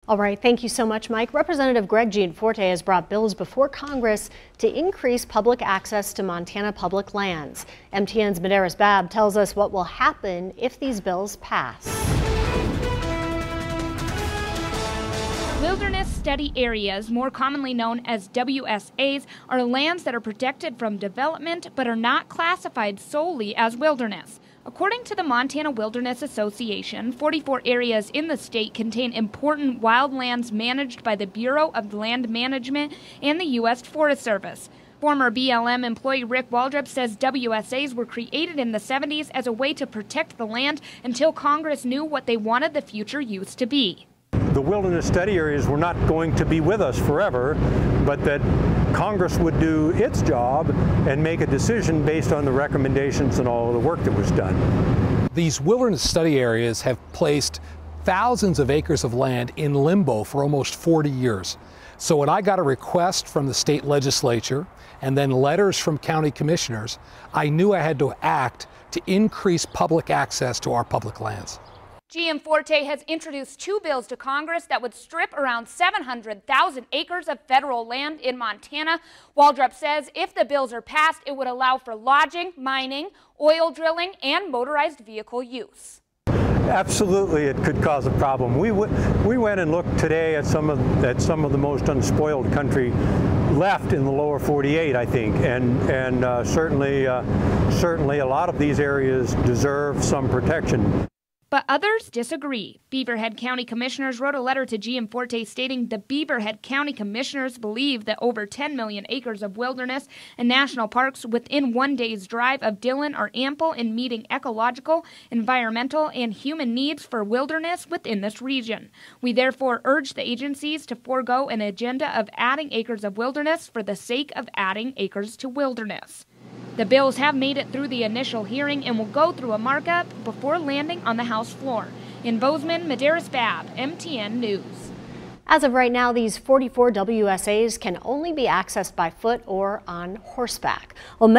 All right, thank you so much, Mike. Representative Greg Gianforte has brought bills before Congress to increase public access to Montana public lands. MTN's Madaris Babb tells us what will happen if these bills pass. Wilderness Study Areas, more commonly known as WSAs, are lands that are protected from development but are not classified solely as wilderness. According to the Montana Wilderness Association, 44 areas in the state contain important wildlands managed by the Bureau of Land Management and the U.S. Forest Service. Former BLM employee Rick Waldrop says WSAs were created in the 70s as a way to protect the land until Congress knew what they wanted the future use to be. The wilderness study areas were not going to be with us forever, but that Congress would do its job and make a decision based on the recommendations and all of the work that was done. These wilderness study areas have placed thousands of acres of land in limbo for almost 40 years. So when I got a request from the state legislature and then letters from county commissioners, I knew I had to act to increase public access to our public lands. Gianforte has introduced 2 bills to Congress that would strip around 700,000 acres of federal land in Montana. Waldrop says if the bills are passed, it would allow for lodging, mining, oil drilling, and motorized vehicle use. Absolutely, it could cause a problem. We went and looked today at some of the most unspoiled country left in the lower 48, I think, and certainly a lot of these areas deserve some protection. But others disagree. Beaverhead County Commissioners wrote a letter to Gianforte stating the Beaverhead County Commissioners believe that over 10 million acres of wilderness and national parks within 1 day's drive of Dillon are ample in meeting ecological, environmental, and human needs for wilderness within this region. We therefore urge the agencies to forego an agenda of adding acres of wilderness for the sake of adding acres to wilderness. The bills have made it through the initial hearing and will go through a markup before landing on the House floor. In Bozeman, Madaris Babb, MTN News. As of right now, these 44 WSAs can only be accessed by foot or on horseback. Well,